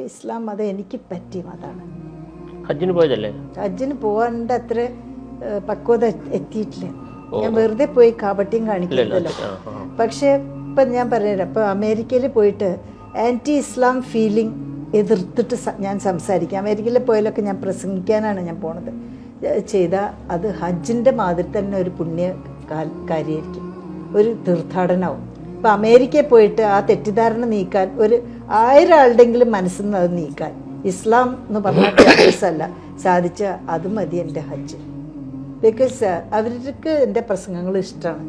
ഇസ്ലാം മതം എനിക്ക് പറ്റിയ മതമാണ്. ഹജ്ജിന് പോയതല്ലേ? ഹജ്ജിന് പോകാണ്ട് അത്ര പക്വത എത്തിയിട്ടില്ല. ഞാൻ വെറുതെ പോയി കാപട്യം കാണിക്കില്ലല്ലോ. പക്ഷെ ഇപ്പം ഞാൻ പറഞ്ഞുതരാം, ഇപ്പം അമേരിക്കയിൽ പോയിട്ട് ആൻറ്റി ഇസ്ലാം ഫീലിംഗ് എതിർത്തിട്ട് ഞാൻ സംസാരിക്കാം. അമേരിക്കയിൽ പോയാലൊക്കെ ഞാൻ പ്രസംഗിക്കാനാണ് ഞാൻ പോണത്. ചെയ്താൽ അത് ഹജ്ജിൻ്റെ മാതിരി തന്നെ ഒരു പുണ്യ കാര്യമായിരിക്കും, ഒരു തീർത്ഥാടനമാവും. ഇപ്പം അമേരിക്കയിൽ പോയിട്ട് ആ തെറ്റിദ്ധാരണ നീക്കാൻ ഒരു 1000 ആളുടെങ്കിലും മനസ്സിൽ നിന്ന് അത് നീക്കാൻ ഇസ്ലാം എന്ന് പറഞ്ഞാൽ അല്ല സാധിച്ച അത് മതി എൻ്റെ ഹജ്ജ്. ബിക്കോസ് അവർക്ക് എൻ്റെ പ്രസംഗങ്ങൾ ഇഷ്ടമാണ്.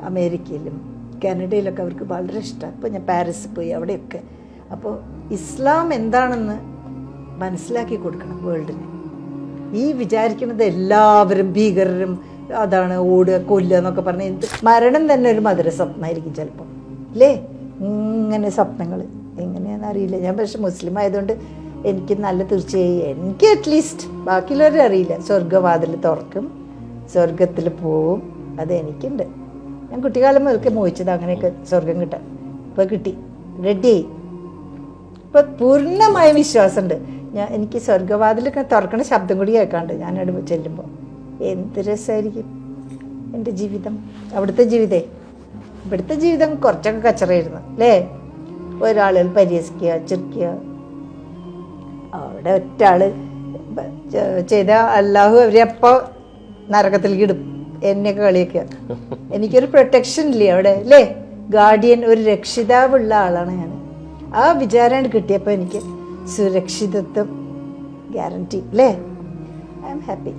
അമേരിക്കയിലും കാനഡയിലൊക്കെ അവർക്ക് വളരെ ഇഷ്ടമാണ്. ഇപ്പോൾ ഞാൻ പാരീസിൽ പോയി അവിടെയൊക്കെ. അപ്പോൾ ഇസ്ലാം എന്താണെന്ന് മനസ്സിലാക്കി കൊടുക്കണം വേൾഡിന്. ഈ വിചാരിക്കുന്നത് എല്ലാവരും ഭീകരരും അതാണ്, ഓടുക കൊല്ലുക എന്നൊക്കെ പറഞ്ഞാൽ എന്ത് മരണം തന്നെ ഒരു മധുര സ്വപ്നമായിരിക്കും ചിലപ്പോൾ, അല്ലേ? ഇങ്ങനെ സ്വപ്നങ്ങൾ എങ്ങനെയാണെന്ന് അറിയില്ല. ഞാൻ പക്ഷെ മുസ്ലിം ആയതുകൊണ്ട് എനിക്ക് നല്ല തീർച്ചയായും എനിക്ക് അറ്റ്ലീസ്റ്റ്, ബാക്കിയുള്ളവരെ അറിയില്ല, സ്വർഗവാതിൽ തുറക്കും, സ്വർഗത്തിൽ പോവും, അത് എനിക്കുണ്ട്. ഞാൻ കുട്ടിക്കാലം മുതൽക്ക് മോഹിച്ചത് അങ്ങനെയൊക്കെ സ്വർഗം കിട്ടാൻ. ഇപ്പോൾ കിട്ടി, റെഡിയായി. ഇപ്പോൾ പൂർണ്ണമായ വിശ്വാസമുണ്ട്. എനിക്ക് സ്വർഗവാതിലൊക്കെ തുറക്കണ ശബ്ദം കൂടി കേൾക്കാണ്ട് ഞാൻ അവിടെ ചെല്ലുമ്പോൾ എന്ത് രസമായിരിക്കും എൻ്റെ ജീവിതം. അവിടുത്തെ ജീവിതമേ, ഇവിടുത്തെ ജീവിതം കുറച്ചൊക്കെ കച്ചറയായിരുന്നു അല്ലേ? ഒരാളുകൾ പരിഹസിക്കുക, ചിരിക്കുക. അവിടെ ഒറ്റ ആൾ ചെയ്ത അല്ലാഹു അവരെ അപ്പോൾ നരകത്തിലേക്ക് ഇടും. എന്നെയൊക്കെ കളിയൊക്കെ. എനിക്കൊരു പ്രൊട്ടക്ഷൻ ഇല്ലേ അവിടെ, അല്ലേ? ഗാർഡിയൻ, ഒരു രക്ഷിതാവുള്ള ആളാണ് ഞാൻ. ആ വിചാരമാണ് കിട്ടിയപ്പോൾ എനിക്ക് സുരക്ഷിതത്വം ഗ്യാരണ്ടി, അല്ലേ? I am happy.